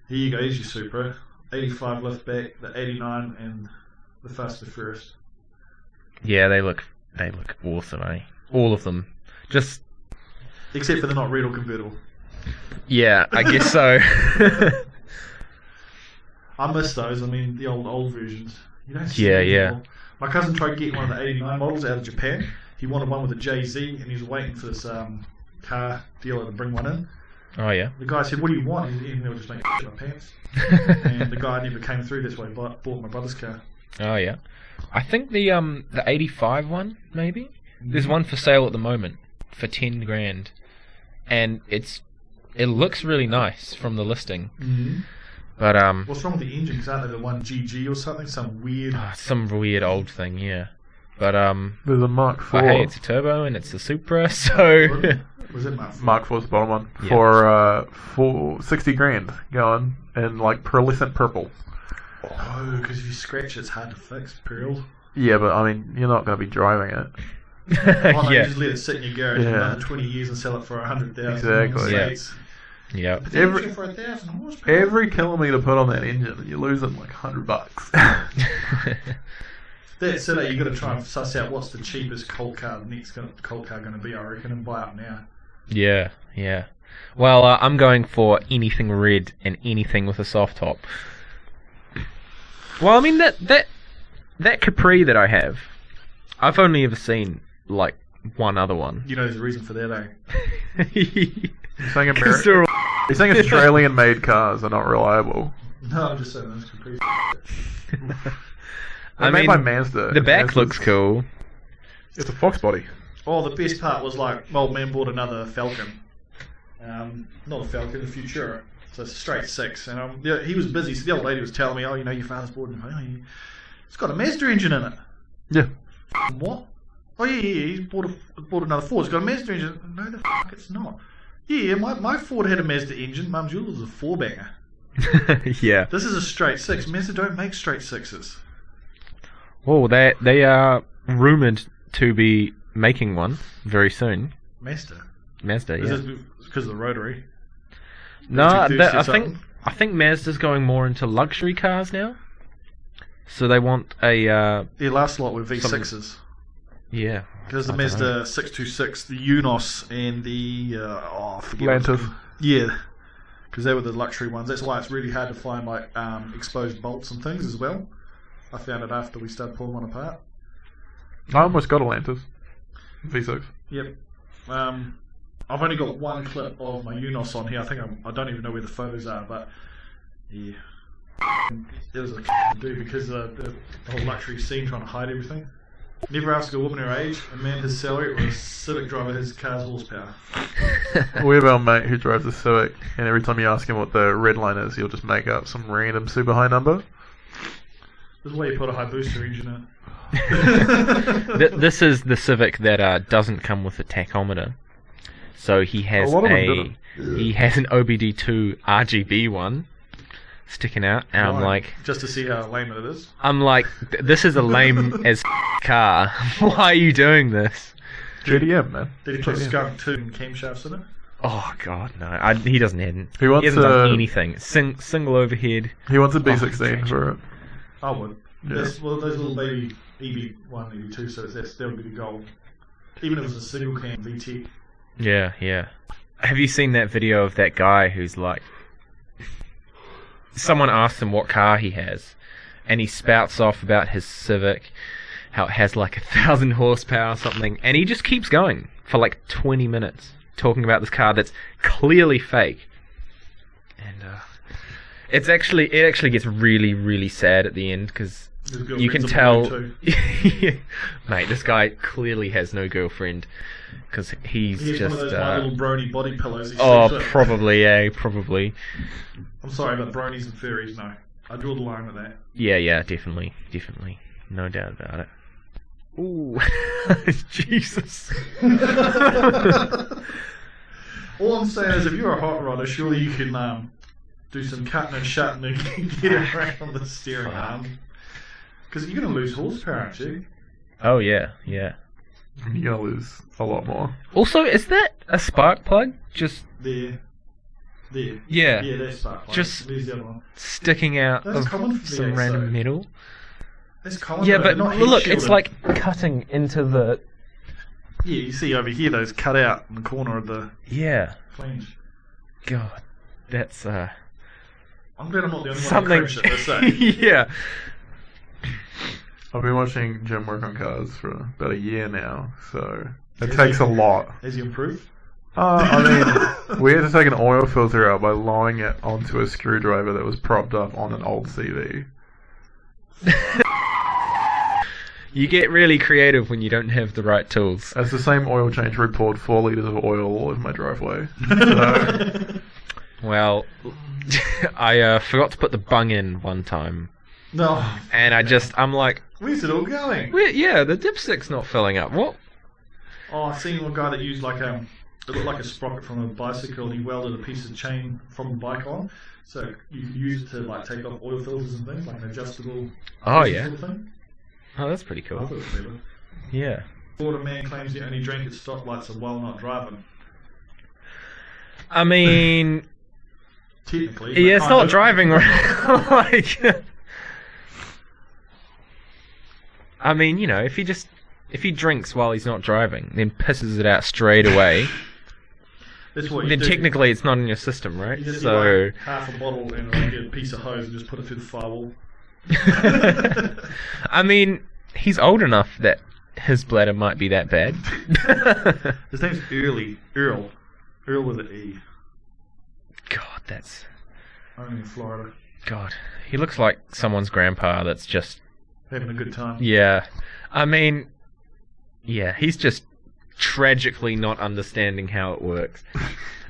Here you go, here's your Supra. 85 liftback, the 89 and the Fast and Furious. Yeah, they look awesome, eh? All of them. Just except for they're not red or convertible. Yeah, I guess so. I miss those. I mean, the old versions. You don't see Yeah, them yeah. anymore. My cousin tried getting one of the 89 models out of Japan. He wanted one with a Jay-Z, and he was waiting for this car dealer to bring one in. Oh yeah. The guy said, "What do you want?" And they were just making shit my pants. And the guy never came through. That's why he bought my brother's car. Oh yeah. I think the 85 one maybe. There's one for sale at the moment for 10 grand, and it looks really nice from the listing. Mm-hmm. But what's wrong with the engine? Aren't they the 1GG or something? Some weird old thing, yeah. But there's a Mark IV. But hey, it's a turbo and it's a Supra, so. Was it Mark IV? Mark IV's the bottom one Yeah. for 60 grand going in like pearlescent purple. Oh, because if you scratch it, it's hard to fix. Pearl. Yeah, but I mean, you're not going to be driving it. Oh, no, Yeah. you just let it sit in your garage for Yeah. another 20 years and sell it for 100,000. Exactly. Yeah. Yep. Potential for 1,000 horsepower. Every kilometre put on that engine, you're losing like $100. That's it. You got to try and suss out what's the cheapest coal car. The next coal car going to be, I reckon, and buy it now. Yeah, yeah. Well, I'm going for anything red and anything with a soft top. Well, I mean that Capri that I have, I've only ever seen like one other one. You know, there's a reason for that, eh? You're saying, Because they're all you're saying Australian-made cars are not reliable. No, I'm just saying those Capri's. They're made by Mazda. The back Mazda's- looks cool. It's a Fox body. Oh, the best part was like, my old man bought another Falcon. Not a Falcon, a Futura. So it's a straight 6. And yeah, he was busy. So the old lady was telling me, "Oh, you know, your father's bought an it's got a Mazda engine in it." Yeah. What? Oh yeah, he's bought another Ford. It's got a Mazda engine. No, the fuck, it's not. Yeah, my Ford had a Mazda engine. Mum's yours was a 4-banger. Yeah. This is a straight 6. Mazda don't make straight 6s. Oh, they are rumored to be making one very soon. Mazda. Mazda, Is yeah. this because of the rotary? No, G230 I think Mazda's going more into luxury cars now. So they want a Yeah, last lot were V6s. yeah. There's the I don't Mazda 626, the Unos, and the I forget what it's Lantis. called. Yeah, because they were the luxury ones. That's why it's really hard to find like exposed bolts and things as well. I found it after we started pulling one apart. I almost got a Lantis. V6. Yep. I've only got one clip of my Unos on here. I don't even know where the photos are, but yeah, it was a do because the whole luxury scene trying to hide everything. Never ask a woman her age, a man his salary, or a Civic driver his car's horsepower. We have our mate who drives a Civic, and every time you ask him what the red line is, he'll just make up some random super high number. This is why you put a high booster engine in. This is the Civic that doesn't come with a tachometer. So he has A lot of them he has an OBD2 RGB one sticking out, and I'm Right. like, Just to see how lame it is. this is a lame as car. Why are you doing this? GDM, man. Did he put GDM. skunk 2 and camshafts in it? Oh god, no! He doesn't have. He wants hasn't done anything. Single overhead. He wants a change B16 it. for it. I would. Yeah. Those little baby EB1, EB2, so that would be the goal. Even if it was a single cam VT. Yeah, yeah. Have you seen that video of that guy who's like... Someone asked him what car he has, and he spouts off about his Civic, how it has like 1,000 horsepower or something, and he just keeps going for like 20 minutes, talking about this car that's clearly fake. And it actually gets really, really sad at the end, because His you can girlfriend's a tell... blue too. Mate, this guy clearly has no girlfriend, because he's He has just... one of those my little brony body pillows. He Oh, sleeps with. probably, probably. I'm sorry, but bronies and furries, no. I draw the line with that. Yeah, definitely. No doubt about it. Ooh, Jesus. All I'm saying is, if you're a hot rodder, surely you can do some cutting and shutting and get around the steering arm. Because you're going to lose horsepower, aren't you? Oh, yeah. You're gonna lose a lot more. Also, is that a spark plug? Just... There. There. Yeah. Yeah, that's spark plug. Just There's the other one. sticking out That's of common for some V8s, random though. metal. That's common. Yeah, though, but not heat look, it's shielded. like cutting into the... Yeah, you see over here those cut out in the corner of the Yeah. flange. God, that's I'm glad I'm not the only something... one that crash it, let's say. Yeah. I've been watching Jim work on cars for about a year now, so it Has takes he- a lot. Has he improved? I mean, we had to take an oil filter out by lowering it onto a screwdriver that was propped up on an old CV. You get really creative when you don't have the right tools. That's the same oil change where we poured 4 litres of oil all over my driveway. So, Well, I forgot to put the bung in one time, No. and I'm like, Where's it all going? yeah, the dipstick's not filling up. What? Oh, I seen one guy that used like it looked like a sprocket from a bicycle, and he welded a piece of chain from the bike on, so you could use it to like take off oil filters and things, like an adjustable. Oh, yeah. sort of thing. Oh, that's pretty I cool. thought it was clever. Yeah. Florida man claims he only drank at stoplights and while not driving. I mean, Technically, but yeah, it's kind not of. driving right. Like, I mean, if he drinks while he's not driving, then pisses it out straight away, That's what you then do. technically it's not in your system, right? You just So, get like half a bottle and like get a piece of hose and just put it through the firewall. I mean, he's old enough that his bladder might be that bad. His name's Earl with an E. God, that's... Only in Florida. God, he looks like someone's grandpa that's just... Having a good time. Yeah. I mean, yeah, he's just tragically not understanding how it works.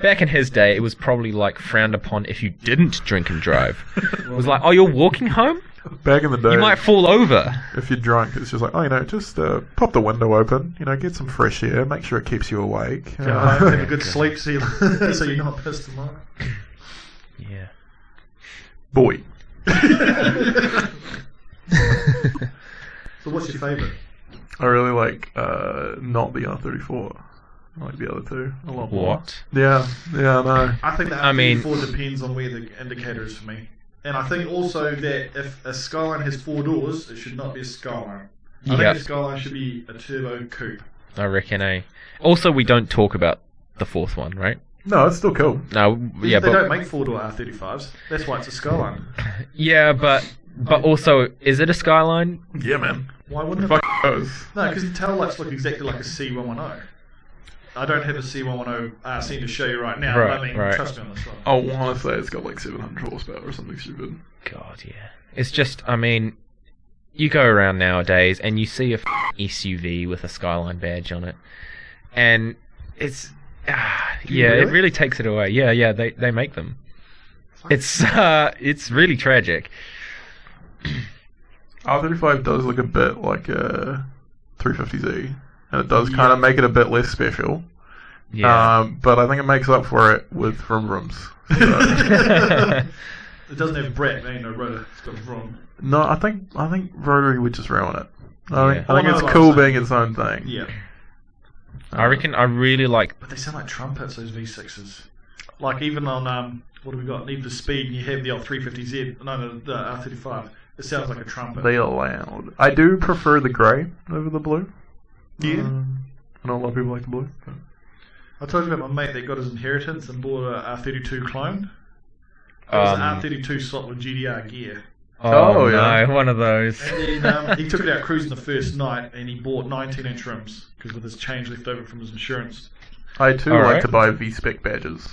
Back in his day, it was probably like frowned upon if you didn't drink and drive. It was like, oh, you're walking home? back in the day, You might fall over. if you're drunk, it's just like, just pop the window open, get some fresh air, make sure it keeps you awake. Have a good sleep so you're not pissed tomorrow. Yeah. Boy. So what's your favourite? I really like not the R34. I like the other two a lot more. What? Yeah, I know. I think the I mean- R34 depends on where the indicator is for me. And I think also that if a Skyline has 4 doors, it should not be a Skyline. I Yep. think a Skyline should be a turbo coupe. I reckon, eh? Also, we don't talk about the fourth one, right? No, it's still cool. No, yeah, they but... don't make 4-door R35s. That's why it's a Skyline. Yeah, but also, is it a Skyline? Yeah, man. Why wouldn't it? Fuck those. No, because the taillights look exactly like a C110. I don't have a C110 RC to show you right now, but I mean, Right. trust me on this one. I want to say it's got like 700 horsepower or something stupid. God, yeah. It's just, I mean, you go around nowadays and you see a SUV with a Skyline badge on it, and it's, yeah, really? it really takes it away. Yeah, they make them. It's really tragic. R35 does look a bit like a 350Z, and it does kind of make it a bit less special. Yeah. But I think it makes up for it with vroom vrooms. So, It doesn't have brake, ain't no rotor. It's got vroom. no, I think rotary would just ruin it. I think Oh, no, it's like cool I was being its own thing. Yeah. I reckon I really like... But they sound like trumpets, those V6s. Like even on, what have we got? Need for Speed, and you have the old 350Z, no, the R35. It sounds like a trumpet. They are loud. I do prefer the grey over the blue. Yeah. I know a lot of people like the blue. But I told you about my mate that got his inheritance and bought a R32 clone. It was an R32 slot with GDR gear. Oh, no, yeah. one of those. And then he took it out cruising the first night, and he bought 19-inch rims because with his change left over from his insurance. I too All like right. to buy V-spec badges.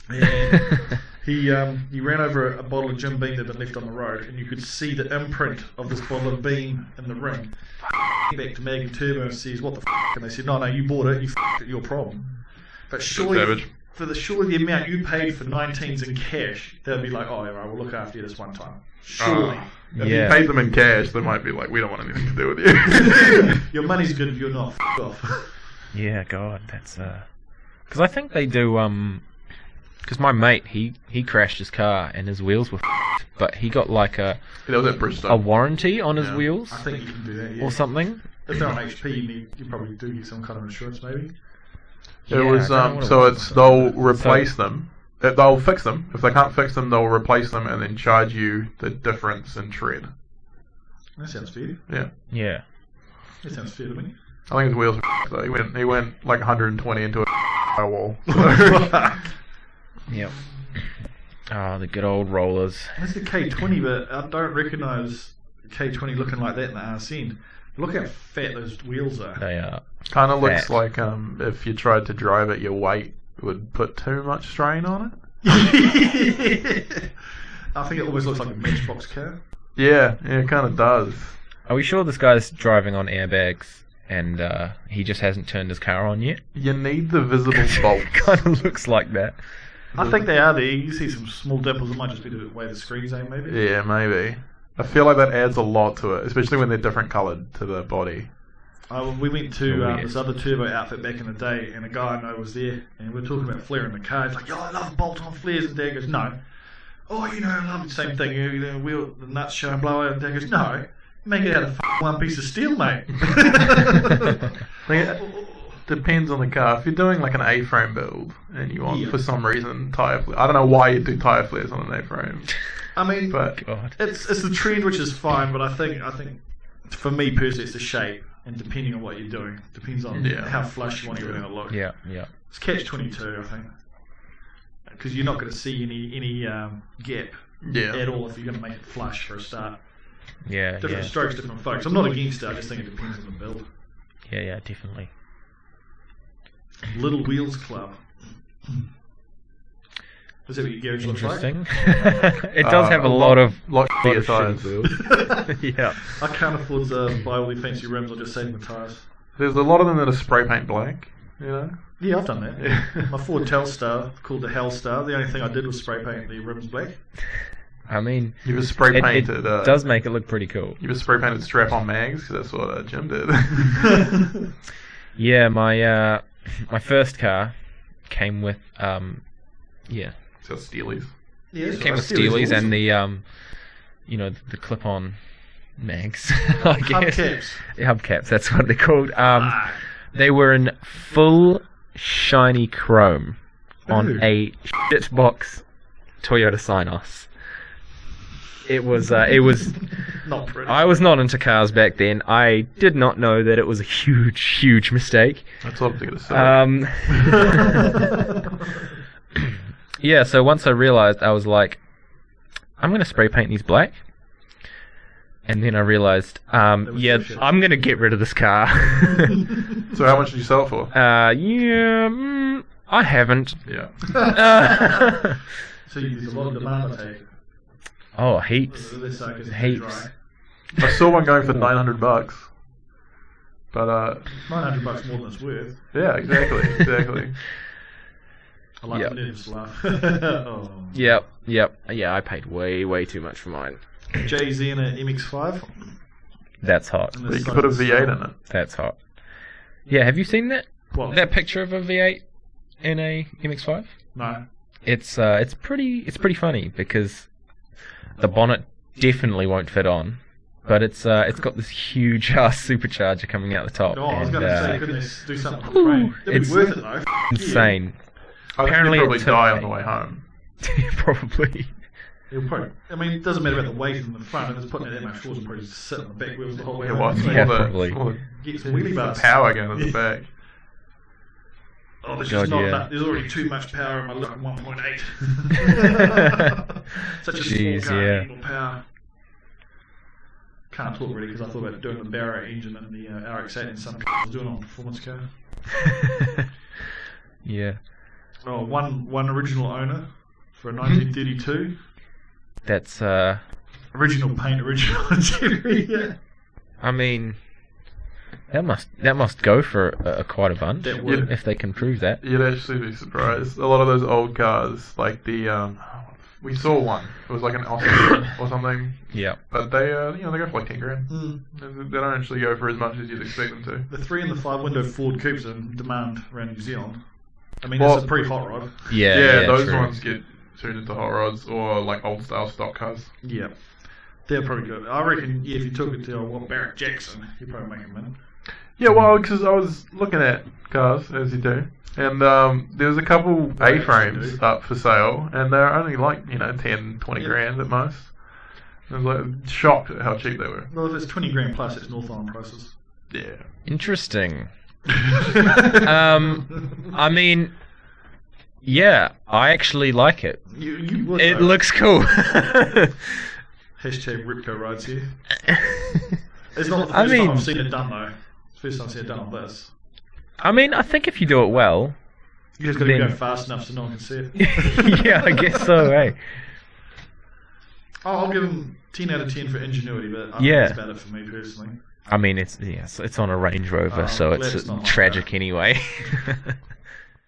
And he ran over a bottle of Jim Beam that had been left on the road, and you could see the imprint of this bottle of Beam in the ring. Back to Mag and Turbo and says, "What the f?" And they said, "No, you bought it. You f***ed it. Your problem." But surely, savage. for the amount you paid for 19s in cash, they'll be like, "Oh, yeah, right, we'll look after you this one time." Surely, If Yeah. you paid them in cash, they might be like, we don't want anything to do with you. your money's good. You're not f***ed off. Yeah, God, that's because I think they do. Because my mate, he crashed his car and his wheels were f***ed, but he got like That was at Bristol. a warranty on his Yeah. wheels I think you can do that. Yeah. or something. If they're on HP, you probably do get some kind of insurance, maybe. It was I don't know what it so was. it's they'll replace them, They'll fix them. If they can't fix them, they'll replace them and then charge you the difference in tread. That sounds fair. Yeah. That sounds fair to me. I think his wheels were though. He went like 120 into a wall. Yep. Oh, the good old rollers. That's the K20, but I don't recognise K20 looking like that in the RC. Look how fat those wheels are. They are. Kind of looks Fat. like if you tried to drive it, your weight would put too much strain on it. I think it almost looks like a Matchbox car. Yeah, it kind of does. Are we sure this guy's driving on airbags and he just hasn't turned his car on yet? You need the visible bolts. Kind of looks like that. I think they are there. You can see some small dimples. It might just be the way the screen's aimed, maybe. Yeah, maybe. I feel like that adds a lot to it, especially when they're different coloured to the body. We went to Oh, yes. this other turbo outfit back in the day, and a guy I know was there, and we were talking about flaring the car. He's like, "Yo, I love bolt-on flares," and Dad goes, "No." "Oh, I love the same thing. The wheel, the nuts show and blow out." And Dad goes, "No, make it out of one piece of steel, mate." Depends on the car. If you're doing like an A-frame build and you want, for some reason, tyre flares. I don't know why you do tyre flares on an A-frame. I mean, But God. it's the trend, which is fine, but I think for me personally, it's the shape, and depending on what you're doing, depends on how flush you want everything to look. Yeah. It's catch-22, I think, because you're not going to see any gap at all if you're going to make it flush for a start. Yeah. Different strokes, different folks. I'm not against it. I just think it depends on the build. Yeah, definitely. Little Wheels Club. Is that what your garage looks like? Interesting. It does have a lot of bigger shitty tyres. wheels. Yeah. I can't afford to buy all the fancy rims. I'll just save my tyres. There's a lot of them that are spray paint black, you know? Yeah, I've done that. My Ford Telstar, called the Hellstar, the only thing I did was spray paint the rims black. I mean, You were spray it painted. does make it look pretty cool. You were spray painted strap-on mags, 'cause that's what Jim did. Yeah, my first car came with So Steelies. Yeah, came with Steelies and the the clip-on mags. I guess. hubcaps. Hubcaps, that's what they're called. They were in full shiny chrome on a shitbox Toyota Synos. It was Not pretty. I was not into cars back then. I did not know that it was a huge mistake. That's what I'm thinking of saying. Yeah, so once I realized, I was like, I'm going to spray paint these black. And then I realized, I'm going to get rid of this car. So how much did you sell it for? I haven't. Yeah. So there's a lot of demand, I take it. Oh, heaps. Heaps. I saw one going for $900. But $900 more than it's worth. yeah, exactly. I like Yep. the nervous laugh. Oh. Yep. Yeah, I paid way too much for mine. Jay-Z in an MX-5. That's hot. But you could put a V8 in it. That's hot. Yeah, have you seen that? What? That picture of a V8 in a MX-5? No. It's pretty funny because the bonnet definitely won't fit on, but it's got this huge supercharger coming out the top. Oh, I was and, going to say, couldn't they do something with the frame? It'd it's be worth it though. insane. I Apparently think you'd it's probably die on okay. the way home. Probably. It'll probably, I mean, it doesn't matter about the weight in the front. If it's putting it that much force, it'll probably just sit on the back wheels the whole way. Yeah, home. well, it's Yeah, all probably. all Get some wheelie the bars. power going at the back. Oh, there's God, just not yeah. enough. There's already too much power in my little 1.8. Such a Jeez, small car, yeah. need more power. Can't talk really because I thought about doing the Barrow engine and the RX-8 and some I was doing it on a performance car. Yeah. Oh, one original owner for a 1932. That's Original paint, original interior. I mean, that must go for quite a bunch That would. if they can prove that. You'd actually be surprised. A lot of those old cars, like the we saw one. It was like an Austin or something. Yeah. But they they go for like $10,000. Mm. They don't actually go for as much as you'd expect them to. The 3 and the 5 window Ford Coupes are in demand around New Zealand. I mean, Well, it's a pretty hot rod. Yeah, those true. ones get turned into hot rods or like old style stock cars. Yeah. They're probably good. I reckon if you took it to Barrett Jackson, you'd probably make a minute. Yeah, well, because I was looking at cars as you do, And there was a couple A-frames up for sale, and they're only like 10, 20 grand at most. I was like shocked at how cheap they were. Well, if it's 20 grand plus, it's North Island prices. Yeah. Interesting. I mean, yeah, I actually like it. You would, It though. looks cool. Hashtag Ripco rides here. It's not the I first mean- time I've seen it done though. It's the first time I've seen it done on this. I mean, I think if you do it well, You just got to Then- go fast enough so no one can see it. yeah, I guess so, eh? I'll give them 10 out of 10 for ingenuity, but I Yeah. think that's about it for me personally. I mean, it's on a Range Rover, Oh, so glad it's it's not like tragic that. anyway.